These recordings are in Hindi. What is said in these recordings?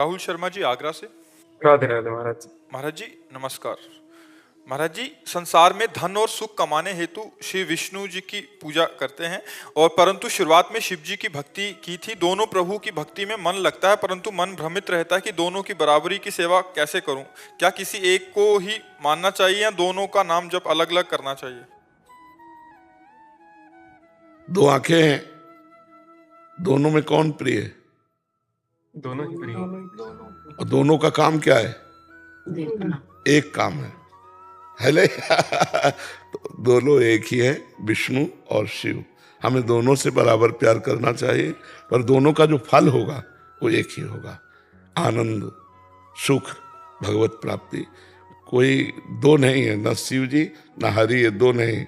राहुल शर्मा जी आगरा से। राधे राधे महाराज। महाराज जी नमस्कार। महाराज जी, संसार में धन और सुख कमाने हेतु श्री विष्णु जी की पूजा करते हैं और परंतु शुरुआत में शिव जी की भक्ति की थी। दोनों प्रभु की भक्ति में मन लगता है परंतु मन भ्रमित रहता है कि दोनों की बराबरी की सेवा कैसे करूं। क्या किसी एक को ही मानना चाहिए या दोनों का नाम जप अलग अलग करना चाहिए? दो आंखें हैं, दोनों में कौन प्रिय है? दोनों ही प्रिय। और दोनों का काम क्या है? एक काम है ले तो दोनों एक ही है, विष्णु और शिव। हमें दोनों से बराबर प्यार करना चाहिए, पर दोनों का जो फल होगा वो एक ही होगा। आनंद, सुख, भगवत प्राप्ति। कोई दो नहीं है, न शिव जी न हरि, ये दो नहीं,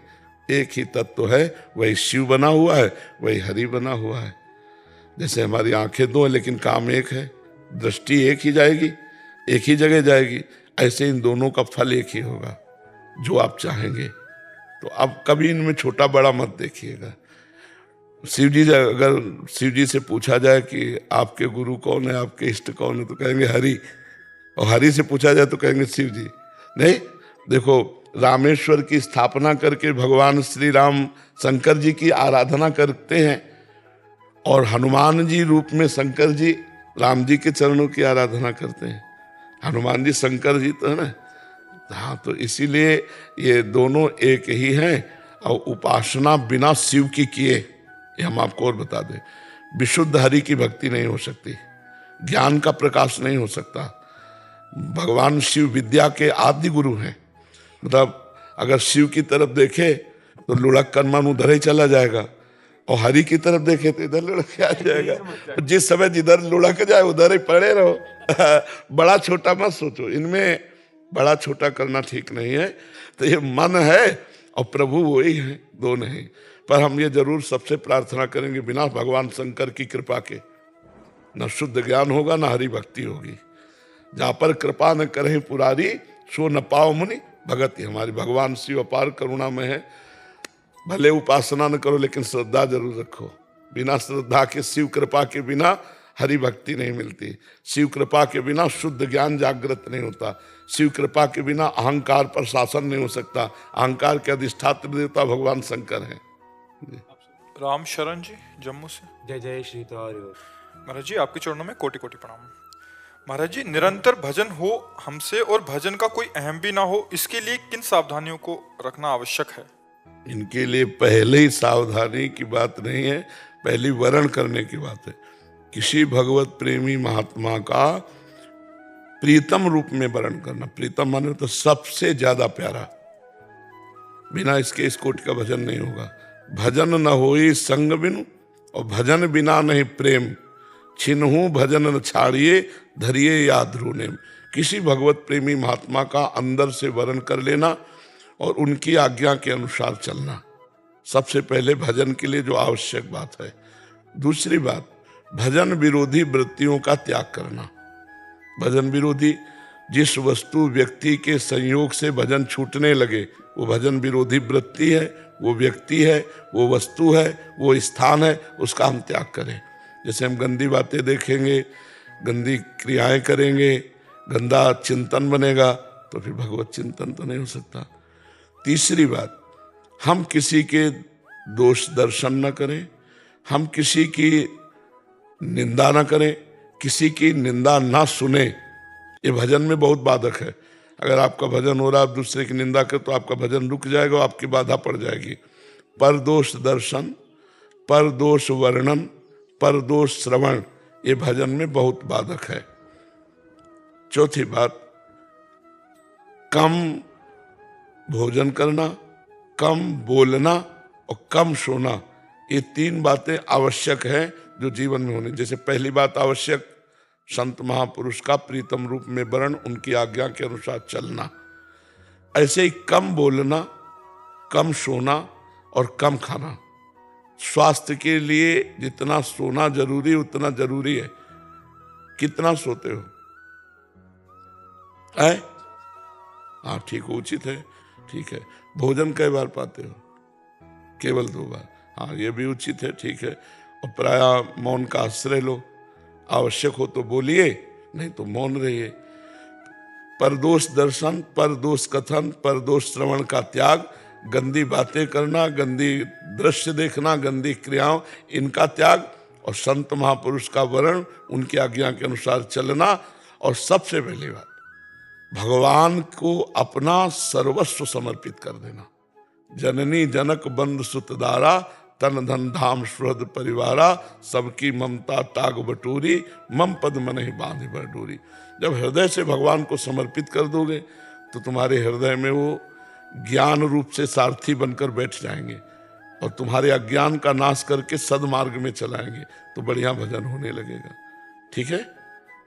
एक ही तत्व है। वही शिव बना हुआ है, वही हरि बना हुआ है। जैसे हमारी आंखें दो है लेकिन काम एक है, दृष्टि एक ही जाएगी, एक ही जगह जाएगी, ऐसे इन दोनों का फल एक ही होगा जो आप चाहेंगे। तो अब कभी इनमें छोटा बड़ा मत देखिएगा। शिव जी, अगर शिव जी से पूछा जाए कि आपके गुरु कौन है, आपके इष्ट कौन है, तो कहेंगे हरि। और हरि से पूछा जाए तो कहेंगे शिव जी। नहीं, देखो, रामेश्वर की स्थापना करके भगवान श्री राम शंकर जी की आराधना करते हैं और हनुमान जी रूप में शंकर जी राम जी के चरणों की आराधना करते हैं। हनुमान जी शंकर जी तो है ना। हाँ, तो इसीलिए ये दोनों एक ही हैं। और उपासना बिना शिव की किए, ये हम आपको और बता दें, विशुद्ध हरि की भक्ति नहीं हो सकती, ज्ञान का प्रकाश नहीं हो सकता। भगवान शिव विद्या के आदि गुरु हैं। मतलब अगर शिव की तरफ देखे तो लुढ़क कर मन उधर ही चला जाएगा, और हरि की तरफ देखे तो इधर लुढ़क के आ जाएगा। जिस समय जिधर लुढ़क जाए उधर ही पड़े रहो। बड़ा छोटा मत सोचो, इनमें बड़ा छोटा करना ठीक नहीं है। तो ये मन है और प्रभु वही है, दो नहीं। पर हम ये जरूर सबसे प्रार्थना करेंगे, बिना भगवान शंकर की कृपा के न शुद्ध ज्ञान होगा न हरि भक्ति होगी। जहाँ पर कृपा न करें पुरारी, सो न पाओ मुनि भगति। हमारी भगवान शिव अपार करुणा में है। भले उपासना न करो लेकिन श्रद्धा जरूर रखो। बिना श्रद्धा के, शिव कृपा के बिना हरि भक्ति नहीं मिलती। शिव कृपा के बिना शुद्ध ज्ञान जागृत नहीं होता। शिव कृपा के बिना अहंकार पर शासन नहीं हो सकता। अहंकार के अधिष्ठात्र देवता भगवान शंकर हैं। राम शरण जी जम्मू से। जय जय श्री तारू। महाराज जी, आपके चरणों में कोटि कोटि प्रणाम। महाराज जी, निरंतर भजन हो हमसे और भजन का कोई अहम भी ना हो, इसके लिए किन सावधानियों को रखना आवश्यक है? इनके लिए पहले ही सावधानी की बात नहीं है, पहली वर्ण करने की बात है। किसी भगवत प्रेमी महात्मा का प्रीतम रूप में वर्ण करना। प्रीतम माने तो सबसे ज्यादा प्यारा। बिना इसके इस कोटि का भजन नहीं होगा। भजन न होई संग बिनु, और भजन बिना नहीं प्रेम। छिन्हू भजन न छाड़िए, धरिए याद रूने। किसी भगवत प्रेमी महात्मा का अंदर से वर्ण कर लेना और उनकी आज्ञा के अनुसार चलना, सबसे पहले भजन के लिए जो आवश्यक बात है। दूसरी बात, भजन विरोधी वृत्तियों का त्याग करना। भजन विरोधी, जिस वस्तु व्यक्ति के संयोग से भजन छूटने लगे, वो भजन विरोधी वृत्ति है, वो व्यक्ति है, वो वस्तु है, वो स्थान है, उसका हम त्याग करें। जैसे हम गंदी बातें देखेंगे, गंदी क्रियाएं करेंगे, गंदा चिंतन बनेगा, तो फिर भगवत चिंतन तो नहीं हो सकता। तीसरी बात, हम किसी के दोष दर्शन न करें, हम किसी की निंदा न करें, किसी की निंदा ना सुने। ये भजन में बहुत बाधक है। अगर आपका भजन हो रहा है, आप दूसरे की निंदा कर, तो आपका भजन रुक जाएगा, आपकी बाधा पड़ जाएगी। पर दोष दर्शन, पर दोष वर्णन, पर दोष श्रवण, ये भजन में बहुत बाधक है। चौथी बात, कम भोजन करना, कम बोलना और कम सोना, ये तीन बातें आवश्यक हैं जो जीवन में होनी। जैसे पहली बात आवश्यक, संत महापुरुष का प्रीतम रूप में वर्ण, उनकी आज्ञा के अनुसार चलना। ऐसे ही कम बोलना, कम सोना और कम खाना। स्वास्थ्य के लिए जितना सोना जरूरी उतना जरूरी है। कितना सोते हो? हाँ ठीक हो, उचित है, ठीक है। भोजन कई बार पाते हो? केवल 2 बार। हाँ, ये भी उचित है, ठीक है। और प्रायः मौन का आश्रय लो। आवश्यक हो तो बोलिए, नहीं तो मौन रहिए। परदोष दर्शन, परदोष कथन, परदोष श्रवण का त्याग, गंदी बातें करना, गंदी दृश्य देखना, गंदी क्रियाओं, इनका त्याग, और संत महापुरुष का वर्ण, उनकी आज्ञा के अनुसार चलना। और सबसे पहली बात, भगवान को अपना सर्वस्व समर्पित कर देना। जननी जनक बंद सुतदारा, तन धन धाम सुहृद परिवारा, सबकी ममता ताग बटूरी, मम पद मन ही बांध भर डोरी। जब हृदय से भगवान को समर्पित कर दोगे तो तुम्हारे हृदय में वो ज्ञान रूप से सारथी बनकर बैठ जाएंगे और तुम्हारे अज्ञान का नाश करके सदमार्ग में चलाएंगे, तो बढ़िया भजन होने लगेगा। ठीक है,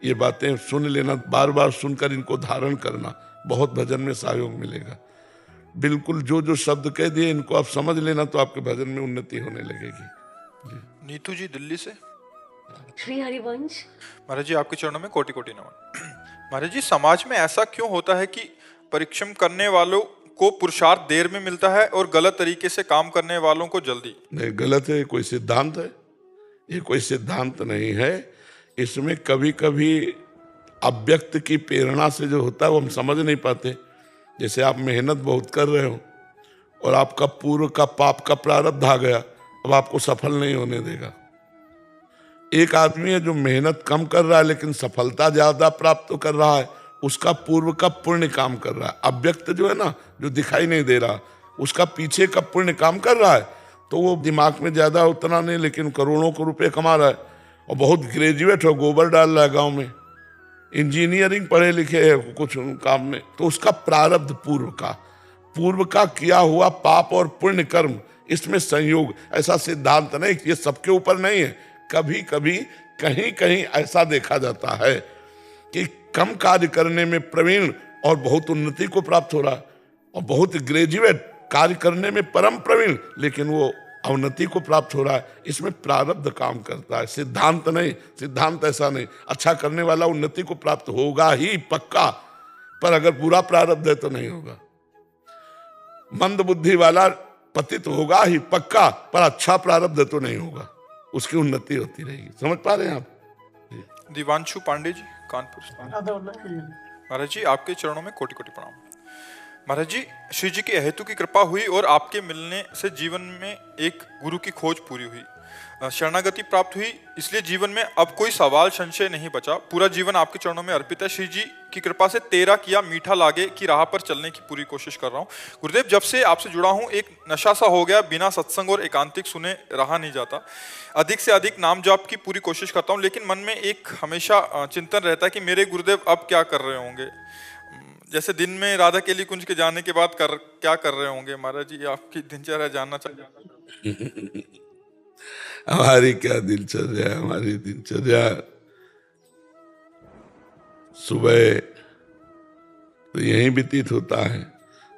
ये बातें सुन लेना, बार बार सुनकर इनको धारण करना, बहुत भजन में सहयोग मिलेगा। बिल्कुल जो जो शब्द कह दिए इनको आप समझ लेना, तो आपके भजन में उन्नति होने लगेगी। नीतू जी दिल्ली से। श्री हरिवंश। महाराज जी आपके चरणों में कोटि कोटि नमन। महाराज जी, समाज में ऐसा क्यों होता है कि परिश्रम करने वालों को पुरुषार्थ देर में मिलता है और गलत तरीके से काम करने वालों को जल्दी? नहीं, गलत है, कोई सिद्धांत है? ये कोई सिद्धांत नहीं है। इसमें कभी कभी अव्यक्त की प्रेरणा से जो होता है वो हम समझ नहीं पाते। जैसे आप मेहनत बहुत कर रहे हो और आपका पूर्व का पाप का प्रारब्ध आ गया, अब आपको सफल नहीं होने देगा। एक आदमी है जो मेहनत कम कर रहा है लेकिन सफलता ज्यादा प्राप्त तो कर रहा है, उसका पूर्व का पुण्य काम कर रहा है। अव्यक्त जो है ना, जो दिखाई नहीं दे रहा, उसका पीछे का पुण्य काम कर रहा है, तो वो दिमाग में ज्यादा उतना नहीं, लेकिन करोड़ों को रुपए कमा रहा है और बहुत ग्रेजुएट हो, गोबर डाल रहा है गाँव में, इंजीनियरिंग पढ़े लिखे है कुछ काम में, तो उसका प्रारब्ध पूर्व का किया हुआ पाप और पुण्य कर्म, इसमें संयोग। ऐसा सिद्धांत नहीं, ये सबके ऊपर नहीं है। कभी कभी कहीं कहीं ऐसा देखा जाता है कि कम कार्य करने में प्रवीण और बहुत उन्नति को प्राप्त हो रहा है, और बहुत ग्रेजुएट कार्य करने में परम प्रवीण लेकिन वो अवनति को प्राप्त हो रहा है। इसमें प्रारब्ध काम करता है, सिद्धांत नहीं। सिद्धांत ऐसा नहीं, अच्छा करने वाला उन्नति को प्राप्त होगा ही पक्का, पर अगर बुरा प्रारब्ध है तो नहीं होगा। मंद बुद्धि वाला पतित होगा ही पक्का, पर अच्छा प्रारब्ध है तो नहीं होगा, उसकी उन्नति होती रहेगी। समझ पा रहे हैं आप? दिवांशु पांडे जी, कानपुर। महाराज जी आपके चरणों में कोटि कोटि प्रणाम। महाराज जी, श्री जी की अहेतु की कृपा हुई और आपके मिलने से जीवन में एक गुरु की खोज पूरी हुई, शरणागति प्राप्त हुई, इसलिए जीवन में अब कोई सवाल संशय नहीं बचा। पूरा जीवन आपके चरणों में अर्पित है। श्री जी की कृपा से तेरा किया मीठा लागे की राह पर चलने की पूरी कोशिश कर रहा हूँ। गुरुदेव, जब से आपसे जुड़ा हूँ एक नशा सा हो गया, बिना सत्संग और एकांतिक सुने रहा नहीं जाता। अधिक से अधिक नाम जाप की पूरी कोशिश करता हूँ, लेकिन मन में एक हमेशा चिंतन रहता है कि मेरे गुरुदेव अब क्या कर रहे होंगे। जैसे दिन में राधा केली कुंज के जाने के बाद क्या कर रहे होंगे। महाराज जी आपकी दिनचर्या जानना चाहिए। हमारी क्या दिनचर्या है? हमारी दिनचर्या सुबह तो यहीं व्यतीत होता है,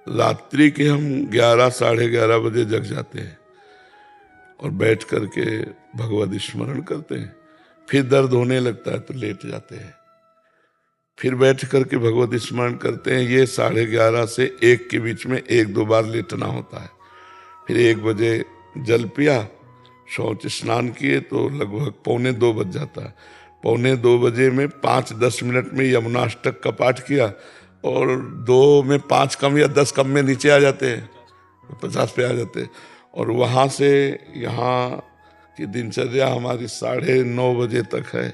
रात्रि के हम 11 साढ़े 11 बजे जग जाते हैं और बैठ करके भगवत स्मरण करते हैं। फिर दर्द होने लगता है तो लेट जाते हैं, फिर बैठ करके भगवत स्मरण करते हैं। ये 11:30 से 1 के बीच में 1-2 बार लेटना होता है। फिर 1 बजे जल पिया, शौच स्नान किए तो लगभग 1:45 बज जाता है। 1:45 बजे में 5-10 मिनट में यमुनाष्टक का पाठ किया और 2 में 5 कम या 10 कम में नीचे आ जाते हैं, 50 पे आ जाते हैं। और वहाँ से यहाँ की दिनचर्या हमारी 9:30 बजे तक है।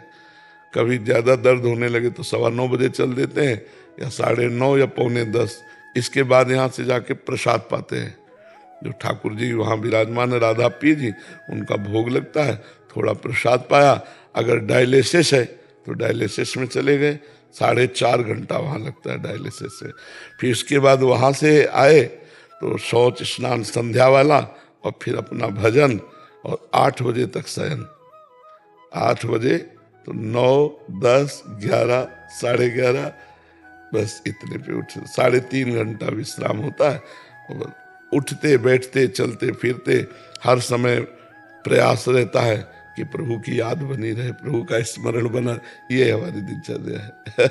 कभी ज़्यादा दर्द होने लगे तो 9:15 बजे चल देते हैं, या 9:30 या 9:45। इसके बाद यहाँ से जाके प्रसाद पाते हैं। जो ठाकुर जी वहाँ विराजमान है, राधा पी जी, उनका भोग लगता है, थोड़ा प्रसाद पाया। अगर डायलिसिस है तो डायलिसिस में चले गए, 4.5 घंटा वहाँ लगता है डायलिसिस से। फिर उसके बाद वहाँ से आए तो शौच स्नान संध्या वाला, और फिर अपना भजन, और 8 बजे तक शयन। 8 बजे तो 9, 10, 11, 11:30, बस इतने पे उठ 3.5 घंटा विश्राम होता है। और उठते बैठते चलते फिरते हर समय प्रयास रहता है कि प्रभु की याद बनी रहे, प्रभु का स्मरण बना। ये हमारी दिनचर्या है।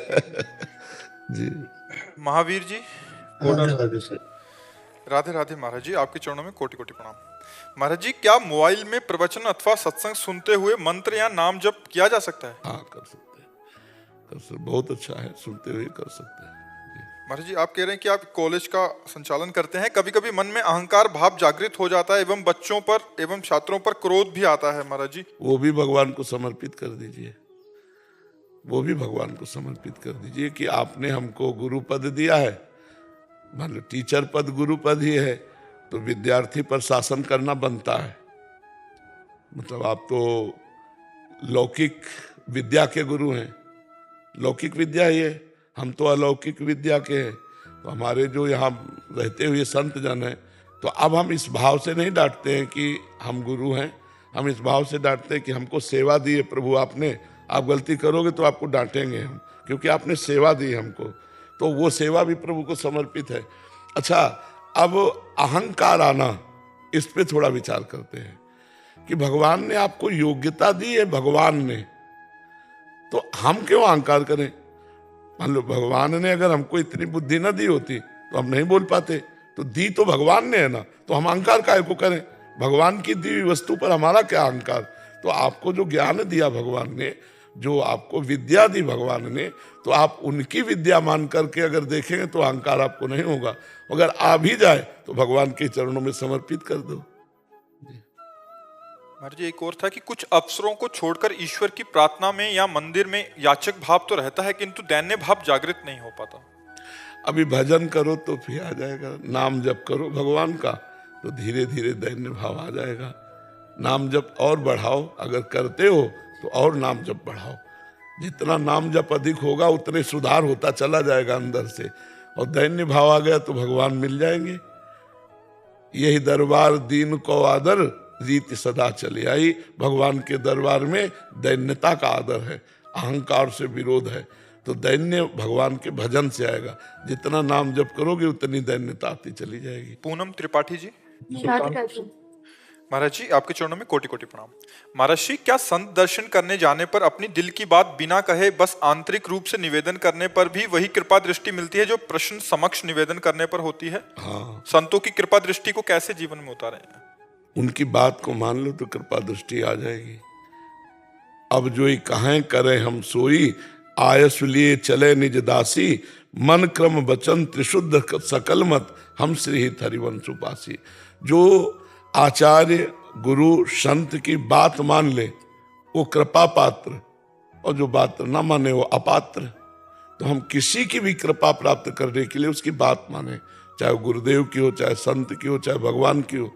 जी महावीर जी, राधे राधे। महाराज जी आपके चरणों में कोटि कोटि प्रणाम। महाराज जी, क्या मोबाइल में प्रवचन अथवा सत्संग सुनते हुए मंत्र या नाम जप किया जा सकता है? हाँ, कर सकते हैं। कर सकते, बहुत अच्छा है, सुनते हुए कर सकते हैं। महाराज जी, आप कह रहे हैं कि आप कॉलेज का संचालन करते हैं, कभी कभी मन में अहंकार भाव जागृत हो जाता है एवं बच्चों पर एवं छात्रों पर क्रोध भी आता है महाराज जी। वो भी भगवान को समर्पित कर दीजिए, वो भी भगवान को समर्पित कर दीजिए कि आपने हमको गुरु पद दिया है, मान लो टीचर पद गुरु पद ही है, तो विद्यार्थी पर शासन करना बनता है। मतलब आप तो लौकिक विद्या के गुरु हैं, लौकिक विद्या ही है, हम तो अलौकिक विद्या के हैं। तो हमारे जो यहाँ रहते हुए संत जन हैं, तो अब हम इस भाव से नहीं डांटते हैं कि हम गुरु हैं, हम इस भाव से डांटते हैं कि हमको सेवा दी है प्रभु आपने, आप गलती करोगे तो आपको डांटेंगे हम, क्योंकि आपने सेवा दी हमको, तो वो सेवा भी प्रभु को समर्पित है। अच्छा, अब अहंकार आना, इस पे थोड़ा विचार करते हैं कि भगवान ने आपको योग्यता दी है, भगवान ने, तो हम क्यों अहंकार करें? मान लो भगवान ने अगर हमको इतनी बुद्धि न दी होती तो हम नहीं बोल पाते, तो दी तो भगवान ने है ना, तो हम अहंकार काहे को करें? भगवान की दी हुई वस्तु पर हमारा क्या अहंकार? तो आपको जो ज्ञान दिया भगवान ने, जो आपको विद्या दी भगवान ने, तो आप उनकी विद्या मान करके अगर देखेंगे तो अहंकार आपको नहीं होगा। अगर आ भी जाए तो भगवान के चरणों में समर्पित कर दो। महाराज जी, एक और था कि कुछ अवसरों को छोड़कर ईश्वर की प्रार्थना में या मंदिर में याचक भाव तो रहता है, किंतु दैन्य भाव जागृत नहीं हो पाता। अभी भजन करो तो फिर आ जाएगा, नाम जप करो भगवान का तो धीरे धीरे दैन्य भाव आ जाएगा। नाम जप और बढ़ाओ, अगर करते हो तो और नाम जप बढ़ाओ, जितना नाम जप अधिक होगा उतने सुधार होता चला जाएगा अंदर से, और दैन्य भाव आ गया तो भगवान मिल जाएंगे। यही दरबार दीन को आदर, रीति सदा चली आई। भगवान के दरबार में दैन्यता का आदर है, अहंकार से विरोध है, तो दैन्य भगवान के भजन से आएगा। जितना नाम जप करोगे उतनी दैन्यता आती चली जाएगी। पूनम त्रिपाठी जी, राधिका जी, महाराज जी आपके चरणों में कोटि कोटि प्रणाम। महाराज जी, क्या संत दर्शन करने जाने पर अपनी दिल की बात बिना कहे बस आंतरिक रूप से निवेदन करने पर भी वही कृपा दृष्टि मिलती है जो प्रश्न समक्ष निवेदन करने पर होती है? हाँ, संतों की कृपा दृष्टि को कैसे जीवन में उतारें? उनकी बात को मान लो तो कृपा दृष्टि आ जाएगी। अब जो ही कहें करें हम सोई, आयस लिए चले निज दासी, मन क्रम वचन त्रिशुद्ध सकल मत, हम श्री हरिवंश उपासी। जो आचार्य गुरु संत की बात मान ले वो कृपा पात्र, और जो बात ना माने वो अपात्र। तो हम किसी की भी कृपा प्राप्त करने के लिए उसकी बात माने, चाहे गुरुदेव की हो, चाहे संत की हो, चाहे भगवान की हो।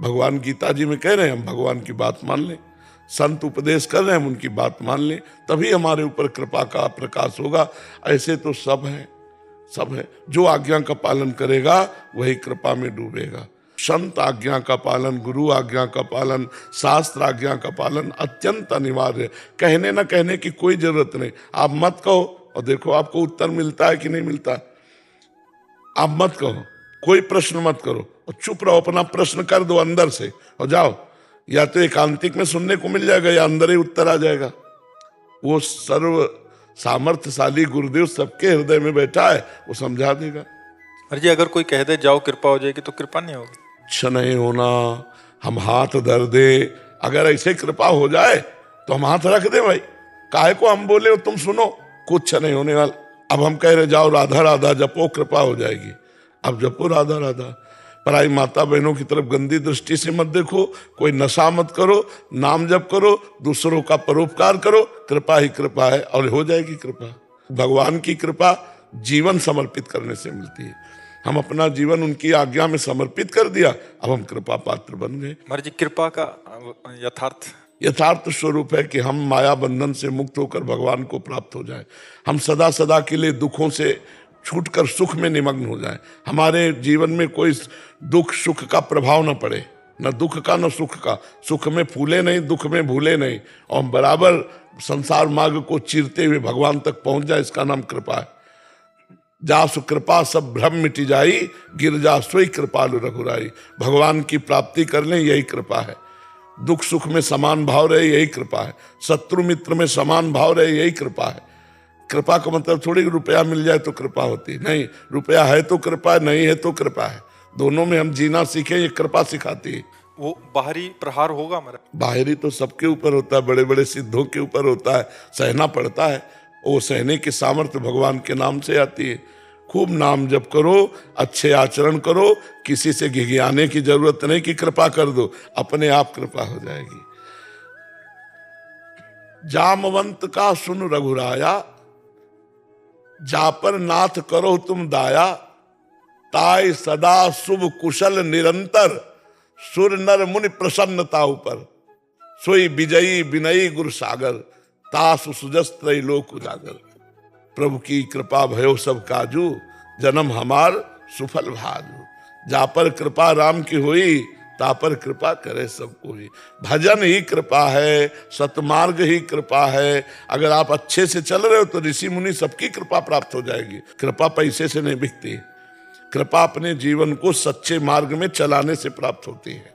भगवान गीता जी में कह रहे हैं हम भगवान की बात मान लें, संत उपदेश कर रहे हैं हम उनकी बात मान लें, तभी हमारे ऊपर कृपा का प्रकाश होगा। ऐसे तो सब है, सब है। जो आज्ञा का पालन करेगा वही कृपा में डूबेगा। संत आज्ञा का पालन, गुरु आज्ञा का पालन, शास्त्र आज्ञा का पालन अत्यंत अनिवार्य है। कहने न कहने की कोई जरूरत नहीं, आप मत कहो और देखो आपको उत्तर मिलता है कि नहीं मिलता। आप मत कहो, कोई प्रश्न मत करो और चुप रहो, अपना प्रश्न कर दो अंदर से और जाओ। या तो एकांतिक में सुनने को मिल जाएगा या अंदर ही उत्तर आ जाएगा। वो सर्व सामर्थ्यशाली गुरुदेव सबके हृदय में बैठा है, वो समझा देगा। महाराज जी, अगर कोई कह दे जाओ कृपा हो जाएगी तो कृपा नहीं होगी। कुछ नहीं होना, हम हाथ धर दे। अगर ऐसे कृपा हो जाए तो हम हाथ रख दे भाई, काहे को हम बोले तुम सुनो, कुछ नहीं होने वाला। अब हम कह रहे जाओ राधा राधा जपो कृपा हो जाएगी, अब जपो राधा राधा। पराई माता बहनों की तरफ गंदी दृष्टि से मत देखो, कोई नशा मत करो, नाम जप करो, दूसरों का परोपकार करो, कृपा ही कृपा है और हो जाएगी कृपा। भगवान की कृपा जीवन समर्पित करने से मिलती है। हम अपना जीवन उनकी आज्ञा में समर्पित कर दिया, अब हम कृपा पात्र बन गए। महाराज जी, कृपा का यथार्थ स्वरूप है कि हम माया बंधन से मुक्त होकर भगवान को प्राप्त हो जाए। हम सदा सदा के लिए दुखों से छूटकर सुख में निमग्न हो जाए। हमारे जीवन में कोई दुख सुख का प्रभाव न पड़े, न दुख का न सुख का। सुख में फूले नहीं, दुख में भूले नहीं, और बराबर संसार मार्ग को चीरते हुए भगवान तक पहुंच जाए, इसका नाम कृपा है। जासु कृपा सब भ्रम मिटी जाई, गिर जा सोई कृपालु रघुराई। भगवान की प्राप्ति कर लें, यही कृपा है। दुख सुख में समान भाव रहे, यही कृपा है। शत्रु मित्र में समान भाव रहे, यही कृपा है। कृपा का मतलब थोड़ी रुपया मिल जाए तो कृपा होती नहीं, रुपया है तो कृपा, नहीं है तो कृपा है। दोनों में हम जीना सीखें, ये कृपा सिखाती है। वो बाहरी प्रहार होगा हमारा, बाहरी तो सबके ऊपर होता है, बड़े बड़े सिद्धों के ऊपर होता है, सहना पड़ता है। वो सहने की सामर्थ्य भगवान के नाम से आती है। खूब नाम जप करो, अच्छे आचरण करो, किसी से घिघियाने की जरूरत नहीं कि कृपा कर दो, अपने आप कृपा हो जाएगी। जामवंत का सुन रघुराया, जा पर नाथ करो तुम दाया, ताय सदा शुभ कुशल निरंतर, सुर नर मुनि प्रसन्नता ऊपर, सोई विजयी विनयी गुरु सागर, तासु सुजस त्रैलोक उजागर। प्रभु की कृपा भयो सब काजू, जन्म हमार सुफल भाजू। जा पर कृपा राम की हुई, ता पर कृपा करे सब कोई। भजन ही कृपा है, सतमार्ग ही कृपा है। अगर आप अच्छे से चल रहे हो तो ऋषि मुनि सबकी कृपा प्राप्त हो जाएगी। कृपा पैसे से नहीं बिकती, कृपा अपने जीवन को सच्चे मार्ग में चलाने से प्राप्त होती है।